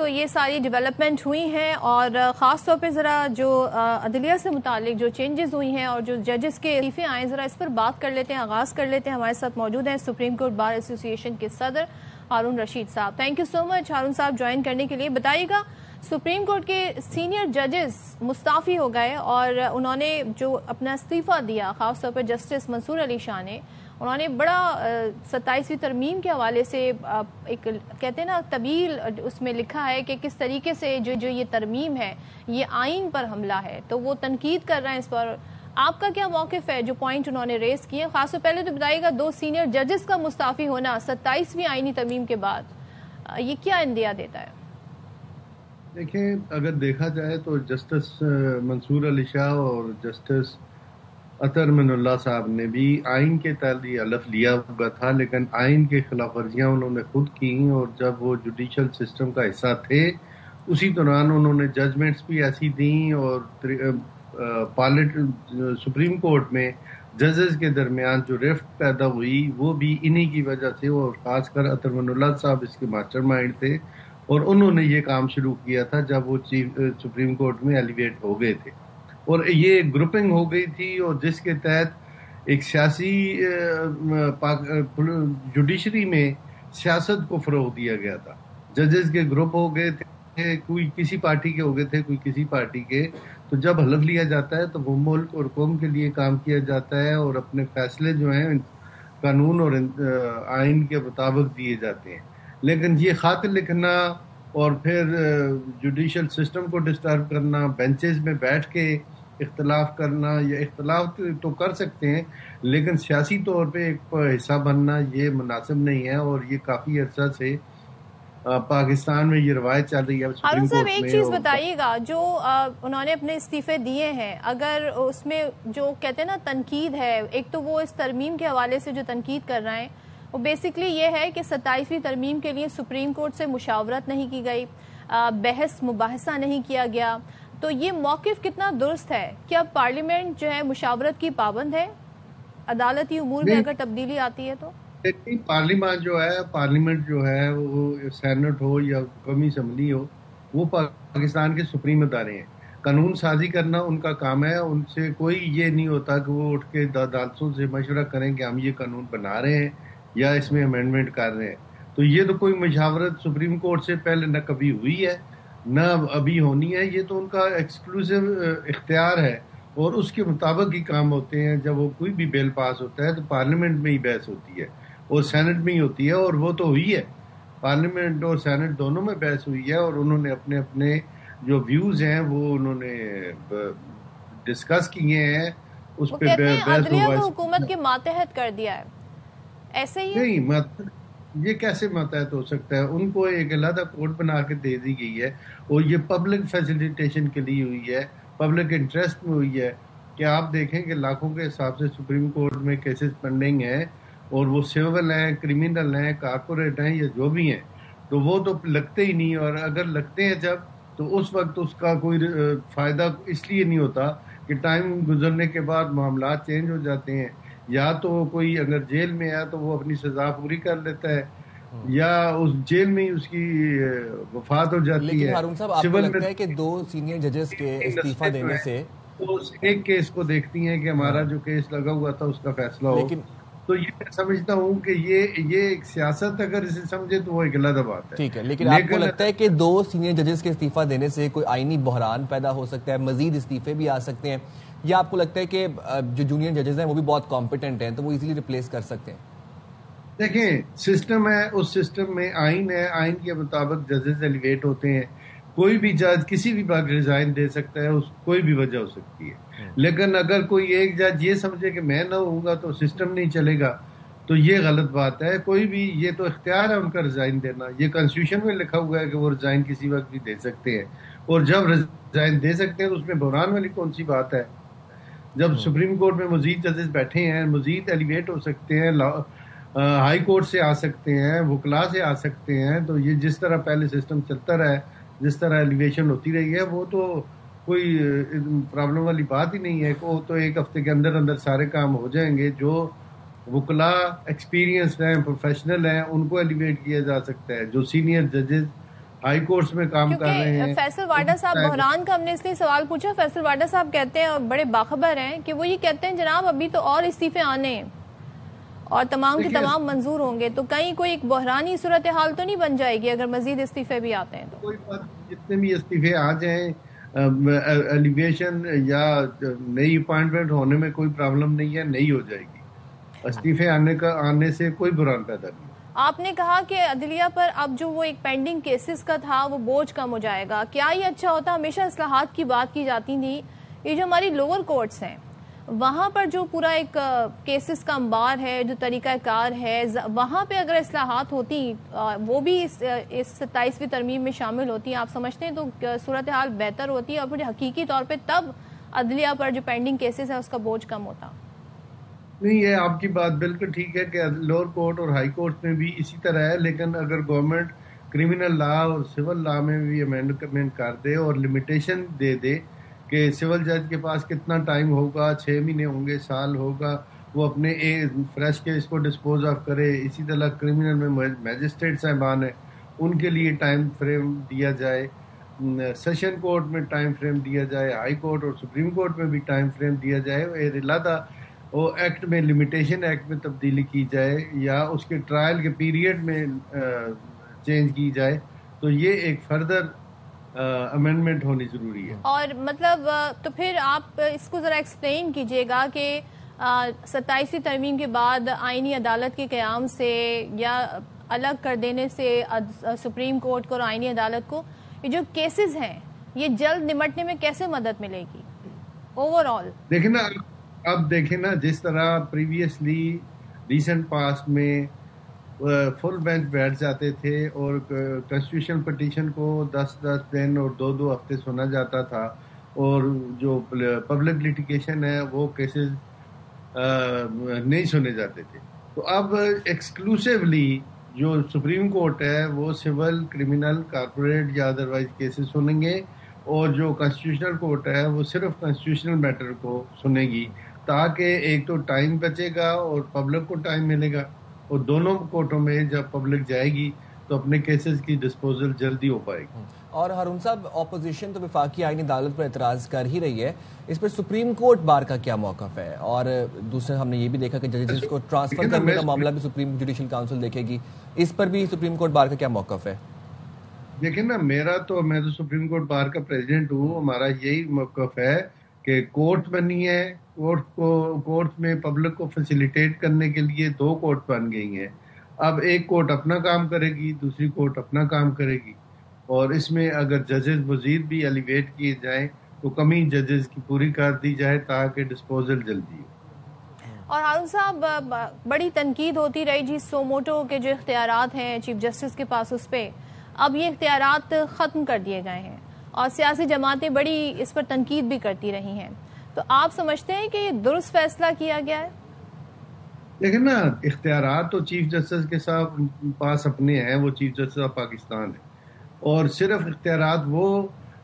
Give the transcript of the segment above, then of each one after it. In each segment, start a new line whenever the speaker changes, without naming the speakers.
تو یہ ساری ڈیولپمنٹ ہوئی ہیں اور خاص طور پہ ذرا جو عدلیہ سے متعلق جو چینجز ہوئی ہیں اور جو ججز کے استعفے آئے ذرا اس پر بات کر لیتے ہیں، آغاز کر لیتے ہیں۔ ہمارے ساتھ موجود ہیں سپریم کورٹ بار ایسوسی ایشن کے صدر ہارون رشید صاحب۔ تھینک یو سو مچ ہارون صاحب جوائن کرنے کے لیے۔ بتائیے گا سپریم کورٹ کے سینئر ججز مستعفی ہو گئے اور انہوں نے جو اپنا استعفیٰ دیا، خاص طور پر جسٹس منصور علی شاہ نے، انہوں نے بڑا 27ویں ترمیم کے حوالے سے ایک کہتے ہیں نا طویل اس میں لکھا ہے کہ کس طریقے سے جو یہ ترمیم ہے یہ آئین پر حملہ ہے، تو وہ تنقید کر رہے ہیں اس پر۔ آپ کا کیا موقف ہے جو پوائنٹ انہوں نے ریز کیے؟ خاص طور پہلے تو بتائیے گا 2 سینئر ججز کا مستعفی ہونا 27ویں آئینی ترمیم کے بعد یہ کیا اندیا دیتا ہے؟
دیکھیں، اگر دیکھا جائے تو جسٹس منصور علی شاہ اور جسٹس اطہر من اللہ صاحب نے بھی آئین کے تحت یہ حلف لیا ہوا تھا، لیکن آئین کی خلاف ورزیاں انہوں نے خود کی، اور جب وہ جوڈیشل سسٹم کا حصہ تھے اسی دوران انہوں نے ججمنٹس بھی ایسی دیں، اور سپریم کورٹ میں ججز کے درمیان جو رفٹ پیدا ہوئی وہ بھی انہی کی وجہ سے، اور خاص کر اطہر من اللہ صاحب اس کے ماسٹر مائنڈ تھے، اور انہوں نے یہ کام شروع کیا تھا جب وہ سپریم کورٹ میں ایلیویٹ ہو گئے تھے، اور یہ گروپنگ ہو گئی تھی، اور جس کے تحت ایک سیاسی جوڈیشری میں سیاست کو فروغ دیا گیا تھا۔ ججز کے گروپ ہو گئے تھے، کوئی کسی پارٹی کے ہو گئے تھے، کوئی کسی پارٹی کے، تو جب حلف لیا جاتا ہے تو وہ ملک اور قوم کے لیے کام کیا جاتا ہے، اور اپنے فیصلے جو ہیں قانون اور آئین کے مطابق دیے جاتے ہیں۔ لیکن یہ خط لکھنا اور پھر جوڈیشل سسٹم کو ڈسٹرب کرنا، بینچز میں بیٹھ کے اختلاف کرنا، یا اختلاف تو کر سکتے ہیں لیکن سیاسی طور پہ ایک حصہ بننا یہ مناسب نہیں ہے، اور یہ کافی عرصہ سے پاکستان میں یہ روایت چل رہی ہے۔
ہارون صاحب ایک چیز بتائیے گا، جو انہوں نے اپنے استعفے دیے ہیں، اگر اس میں جو کہتے ہیں نا تنقید ہے، ایک تو وہ اس ترمیم کے حوالے سے جو تنقید کر رہے ہیں وہ بیسکلی یہ ہے کہ 27ویں ترمیم کے لیے سپریم کورٹ سے مشاورت نہیں کی گئی، بحث مباحثہ نہیں کیا گیا، تو یہ موقف کتنا درست ہے؟ کیا پارلیمنٹ جو ہے مشاورت کی پابند ہے عدالتی امور میں اگر تبدیلی آتی ہے تو؟
پارلیمنٹ جو ہے وہ سینٹ ہو یا قومی اسمبلی ہو، وہ پاکستان کے سپریم ادارے ہیں، قانون سازی کرنا ان کا کام ہے، ان سے کوئی یہ نہیں ہوتا کہ وہ اٹھ کے عدالتوں سے مشورہ کریں کہ ہم یہ قانون بنا رہے ہیں یا اس میں امینڈمنٹ کر رہے ہیں۔ تو یہ تو کوئی مشاورت سپریم کورٹ سے پہلے نہ کبھی ہوئی ہے نہ ابھی ہونی ہے، یہ تو ان کا ایکسکلوسیو اختیار ہے، اور اس کے مطابق ہی کام ہوتے ہیں۔ جب وہ کوئی بھی بل پاس ہوتا ہے تو پارلیمنٹ میں ہی بحث ہوتی ہے اور سینٹ میں ہی ہوتی ہے، اور وہ تو ہوئی ہے، پارلیمنٹ اور سینٹ دونوں میں بحث ہوئی ہے، اور انہوں نے اپنے اپنے جو ویوز ہیں وہ انہوں نے ڈسکس کیے ہیں، اس پہ بحث
عدلیہ کو حکومت کے ماتحت کر دیا ہے، ایسے ہی
نہیں، یہ کیسے ماتحت ہو سکتا ہے؟ ان کو ایک علیحدہ کوڈ بنا کے دے دی گئی ہے، اور یہ پبلک فیسیلیٹیشن کے لیے ہوئی ہے، پبلک انٹرسٹ میں ہوئی ہے، کہ آپ دیکھیں کہ لاکھوں کے حساب سے سپریم کورٹ میں کیسز پینڈنگ ہیں، اور وہ سول ہیں، کرمنل ہیں، کارپوریٹ ہیں، یا جو بھی ہیں، تو وہ تو لگتے ہی نہیں، اور اگر لگتے ہیں جب تو اس وقت اس کا کوئی فائدہ اس لیے نہیں ہوتا کہ ٹائم گزرنے کے بعد معاملات چینج ہو جاتے ہیں، یا تو کوئی اگر جیل میں ہے تو وہ اپنی سزا پوری کر لیتا ہے، یا اس جیل میں ہی اس کی وفات ہو جاتی ہے۔
لیکن ہارون صاحب آپ کو لگتا ہے کہ 2 سینئر ججز کے استعفیٰ دینے سے
تو ایک کیس کو دیکھتی ہیں کہ ہمارا جو کیس لگا ہوا تھا اس کا فیصلہ ہو، تو یہ میں سمجھتا ہوں کہ یہ ایک سیاست اگر اسے سمجھے تو وہ ایک غلط بات ہے۔
ٹھیک ہے، لیکن آپ کو لگتا ہے کہ 2 سینئر ججز کے استعفیٰ دینے سے کوئی آئینی بحران پیدا ہو سکتا ہے، مزید استعفے بھی آ سکتے ہیں، یا آپ کو لگتا ہے کہ جو جونیئر ججز ہیں وہ بھی بہت کمپیٹنٹ ہیں تو وہ ایزیلی ریپلیس کر سکتے ہیں؟
دیکھیں، سسٹم ہے، اس سسٹم میں آئین ہے، آئین کے مطابق ججز ایلیویٹ ہوتے ہیں، کوئی بھی جج کسی بھی وقت ریزائن دے سکتا ہے، اس کوئی بھی وجہ ہو سکتی ہے، لیکن اگر کوئی ایک جج یہ سمجھے کہ میں نہ ہوں گا تو سسٹم نہیں چلے گا تو یہ غلط بات ہے۔ کوئی بھی، یہ تو اختیار ہے ان کا ریزائن دینا، یہ کانسٹیٹیوشن میں لکھا ہوا ہے کہ وہ ریزائن کسی وقت بھی دے سکتے ہیں، اور جب ریزائن دے سکتے ہیں تو اس میں بحران والی کون سی بات ہے؟ جب سپریم کورٹ میں مزید ججز بیٹھے ہیں، مزید ایلیویٹ ہو سکتے ہیں، ہائی کورٹ سے آ سکتے ہیں، وکلا سے آ سکتے ہیں، تو یہ جس طرح پہلے سسٹم چلتا رہا ہے، جس طرح ایلیویشن ہوتی رہی ہے، وہ تو کوئی پرابلم والی بات ہی نہیں ہے، وہ تو ایک ہفتے کے اندر اندر سارے کام ہو جائیں گے۔ جو وکلا ایکسپیرینسڈ ہیں، پروفیشنل ہیں، ان کو ایلیویٹ کیا جا سکتا ہے، جو سینئر ججز ہائی کورٹس میں کام کر رہے ہیں.
فیصل واڈا صاحب بحران کا ہم نے اس لیے سوال پوچھا، فیصل واڈا صاحب کہتے ہیں اور بڑے باخبر ہیں کہ وہ یہ کہتے ہیں جناب ابھی تو اور استعفے آنے ہیں اور تمام کے تمام منظور ہوں گے، تو کہیں کوئی ایک بحرانی صورتحال تو نہیں بن جائے گی اگر مزید استعفے بھی آتے ہیں تو؟
کوئی بات، جتنے بھی استعفے آ جائیں ایلیویشن یا نئی اپائنٹمنٹ ہونے میں کوئی پرابلم نہیں ہے، نہیں ہو جائے گی. استعفے آنے سے کوئی بحران پیدا نہیں.
آپ نے کہا کہ عدلیہ پر اب جو وہ ایک پینڈنگ کیسز کا تھا وہ بوجھ کم ہو جائے گا، کیا یہ اچھا ہوتا؟ ہمیشہ اصلاحات کی بات کی جاتی تھی، یہ جو ہماری لوور کورٹس ہیں وہاں پر جو پورا ایک کیسز کا انبار ہے، جو طریقہ کار ہے، وہاں پہ اگر اصلاحات ہوتی وہ بھی اس 27ویں ترمیم میں شامل ہوتی، آپ سمجھتے ہیں تو صورتحال بہتر ہوتی اور پھر حقیقی طور پہ تب عدلیہ پر جو پینڈنگ کیسز ہے اس کا بوجھ کم ہوتا؟
نہیں، یہ آپ کی بات بالکل ٹھیک ہے کہ لوور کورٹ اور ہائی کورٹ میں بھی اسی طرح ہے، لیکن اگر گورنمنٹ کرمنل لا اور سول لا میں بھی امینڈمنٹ کر دے اور لمیٹیشن دے دے کہ سول جج کے پاس کتنا ٹائم ہوگا، 6 مہینے ہوں گے، سال ہوگا، وہ اپنے فریش کیس کو ڈسپوز آف کرے. اسی طرح کرمنل میں میجسٹریٹ صاحبان ہیں، ان کے لیے ٹائم فریم دیا جائے، سیشن کورٹ میں ٹائم فریم دیا جائے، ہائی کورٹ اور سپریم کورٹ میں بھی ٹائم فریم دیا جائے. اللہ وہ ایکٹ میں لمیٹیشن ایکٹ میں تبدیلی کی جائے یا اس کے ٹرائل کے پیریڈ میں چینج کی جائے، تو یہ ایک فردر امینڈمنٹ ہونی ضروری ہے.
اور مطلب تو پھر آپ اس کو ذرا ایکسپلین کیجئے گا کہ 27ویں ترمیم کے بعد آئینی عدالت کے قیام سے یا الگ کر دینے سے سپریم کورٹ کو اور آئینی عدالت کو یہ جو کیسز ہیں یہ جلد نمٹنے میں کیسے مدد ملے گی اوور آل؟
دیکھیں نا، اب دیکھیں نا، جس طرح پریویسلی ریسنٹ پاسٹ میں فل بینچ بیٹھ جاتے تھے اور کانسٹیٹیوشن پٹیشن کو 10 دن اور 2 ہفتے سنا جاتا تھا، اور جو پبلک لیٹیگیشن ہے وہ کیسز نہیں سنے جاتے تھے. تو اب ایکسکلوسیولی جو سپریم کورٹ ہے وہ سول، کرمنل، کارپوریٹ یا ادروائز کیسز سنیں گے، اور جو کانسٹیٹیوشنل کورٹ ہے وہ صرف کانسٹیٹیوشنل میٹر کو سنے گی، تاکہ ایک تو ٹائم بچے گا اور پبلک کو ٹائم ملے گا، اور دونوں کورٹوں میں جب پبلک جائے گی تو اپنے کیسز کی ڈسپوزل جلدی ہو پائے گی.
اور ہارون صاحب، اپوزیشن تو وفاقی آئینی عدالت پر اعتراض کر ہی رہی ہے، اس پر سپریم کورٹ بار کا کیا موقف ہے؟ اور دوسرے ہم نے یہ بھی دیکھا کہ ججز کو ٹرانسفر کرنے کا معاملہ بھی سپریم جوڈیشل کاؤنسل دیکھے گی، اس پر بھی سپریم کورٹ بار کا کیا موقف ہے؟
دیکھیں نا، میں تو سپریم کورٹ بار کا پریزیڈنٹ ہوں، ہمارا یہی موقف ہے کہ کورٹ بنی ہے، کورٹ میں پبلک کو فیسیلیٹیٹ کرنے کے لیے 2 کورٹ بن گئی ہیں. اب ایک کورٹ اپنا کام کرے گی، دوسری کورٹ اپنا کام کرے گی، اور اس میں اگر ججز مزید بھی ایلیویٹ کیے جائیں تو کمی ججز کی پوری کر دی جائے تاکہ ڈسپوزل جلدی ہو.
اور ہارون صاحب، بڑی تنقید ہوتی رہی جی سوموٹو کے جو اختیارات ہیں چیف جسٹس کے پاس، اس پہ اب یہ اختیارات ختم کر دیے گئے ہیں اور سیاسی جماعتیں بڑی اس پر تنقید بھی کرتی رہی ہیں، تو آپ سمجھتے ہیں کہ یہ درست فیصلہ کیا گیا ہے؟
لیکن نا، اختیارات تو چیف جسٹس کے پاس اپنے ہیں، وہ چیف جسٹس آف پاکستان ہے، اور صرف اختیارات وہ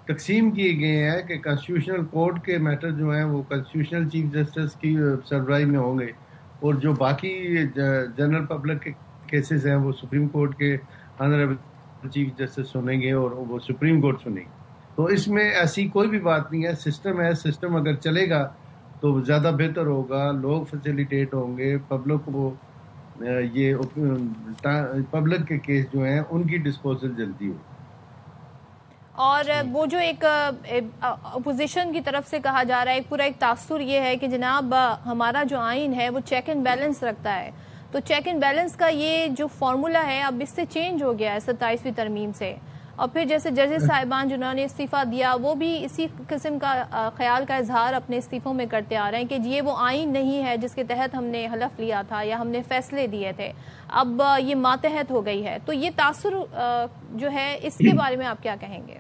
تقسیم کیے گئے ہیں کہ کانسٹیٹیوشنل کورٹ کے میٹر جو ہیں وہ کانسٹیٹیوشنل چیف جسٹس کی سربراہی میں ہوں گے، اور جو باقی جنرل پبلک کے کیسز ہیں وہ سپریم کورٹ کے آنریبل چیف جسٹس سنیں گے اور وہ سپریم کورٹ سنیں گے. تو اس میں ایسی کوئی بھی بات نہیں ہے، سسٹم ہے، سسٹم اگر چلے گا تو زیادہ بہتر ہوگا، لوگ فیسیلیٹیٹ ہوں گے، پبلک کو یہ پبلک کے کیس جو ہیں ان کی ڈسپوزل جلدی ہو.
اور وہ جو ایک اپوزیشن کی طرف سے کہا جا رہا ہے، پورا ایک تاثر یہ ہے کہ جناب ہمارا جو آئین ہے وہ چیک اینڈ بیلنس رکھتا ہے، تو چیک اینڈ بیلنس کا یہ جو فارمولا ہے اب اس سے چینج ہو گیا ہے 27ویں ترمیم سے، اور پھر جیسے ججز صاحبان جنہوں نے استعفیٰ دیا وہ بھی اسی قسم کا خیال کا اظہار اپنے استعفوں میں کرتے آ رہے ہیں کہ یہ وہ آئین نہیں ہے جس کے تحت ہم نے حلف لیا تھا یا ہم نے فیصلے دیے تھے، اب یہ ماتحت ہو گئی ہے. تو یہ تاثر جو ہے اس کے بارے میں آپ کیا کہیں گے؟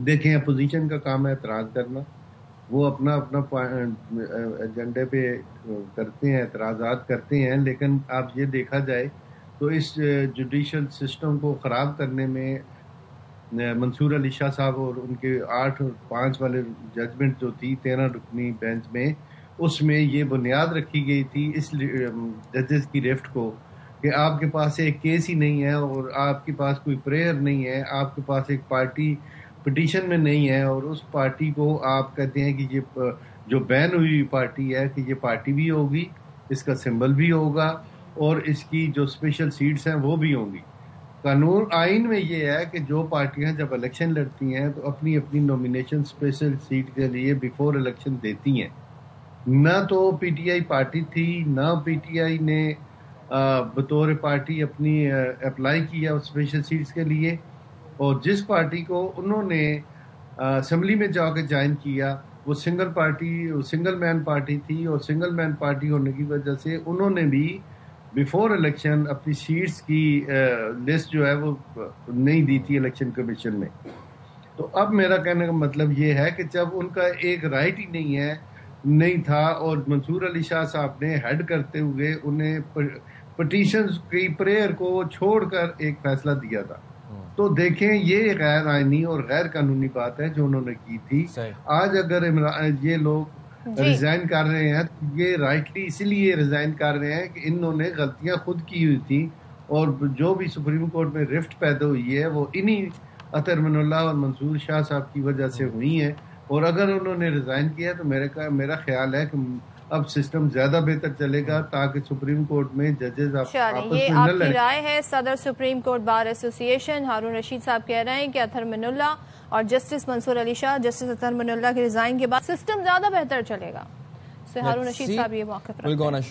دیکھیں، اپوزیشن کا کام ہے اعتراض کرنا، وہ اپنا ایجنڈے پہ کرتے ہیں، اعتراضات کرتے ہیں، لیکن آپ یہ دیکھا جائے تو اس جوڈیشل سسٹم کو خراب کرنے میں منصور علی شاہ صاحب اور ان کے 8 اور 5 والے ججمنٹ جو تھی 13 رکنی بینچ میں، اس میں یہ بنیاد رکھی گئی تھی اس ججز کی ریفٹ کو کہ آپ کے پاس ایک کیس ہی نہیں ہے اور آپ کے پاس کوئی پریئر نہیں ہے, آپ کے پاس ایک پارٹی پٹیشن میں نہیں ہے, اور اس پارٹی کو آپ کہتے ہیں کہ یہ جو بین ہوئی پارٹی ہے کہ یہ پارٹی بھی ہوگی, اس کا سمبل بھی ہوگا, اور اس کی جو اسپیشل سیٹس ہیں وہ بھی ہوں گی. قانون آئین میں یہ ہے کہ جو پارٹیاں جب الیکشن لڑتی ہیں تو اپنی اپنی نومینیشن اسپیشل سیٹ کے لیے بیفور الیکشن دیتی ہیں. نہ تو پی ٹی آئی پارٹی تھی, نہ پی ٹی آئی نے بطور پارٹی اپنی اپلائی کیا اسپیشل سیٹس کے لیے, اور جس پارٹی کو انہوں نے اسمبلی میں جا کے جوائن کیا وہ سنگل مین پارٹی تھی, اور سنگل مین پارٹی ہونے کی وجہ سے انہوں نے بھی بیفور الیکشن اپنی سیٹس کی لسٹ جو ہے وہ نہیں دی تھی الیکشن کمیشن میں. تو اب میرا کہنے کا مطلب یہ ہے کہ جب ان کا ایک رائٹ ہی نہیں تھا, اور منصور علی شاہ صاحب نے ہیڈ کرتے ہوئے انہیں پٹیشنز کی پریئر کو چھوڑ کر ایک فیصلہ دیا تھا, تو دیکھیں یہ غیر آئینی اور غیر قانونی بات ہے جو انہوں نے کی تھی. آج اگر یہ لوگ ریزائن کر رہے ہیں تو یہ رائٹلی اسی لیے ریزائن کر رہے ہیں کہ انہوں نے غلطیاں خود کی ہوئی تھی, اور جو بھی سپریم کورٹ میں رفٹ پیدا ہوئی ہے وہ انہی اطہر من اللہ اور منصور شاہ صاحب کی وجہ سے ہوئی ہیں. اور اگر انہوں نے ریزائن کیا تو میرا خیال ہے کہ اب سسٹم زیادہ بہتر چلے گا, تاکہ سپریم کورٹ میں ججز آپس میں
یہ آپ کی رائے ہے. صدر سپریم کورٹ بار ایسوسی ایشن ہارون رشید صاحب کہہ رہے ہیں کہ اطہر من اللہ اور جسٹس منصور علی شاہ, جسٹس اطہر من اللہ کے ریزائن کے بعد سسٹم زیادہ بہتر چلے گا. ہارون رشید صاحب یہ موقف رکھتے ہیں.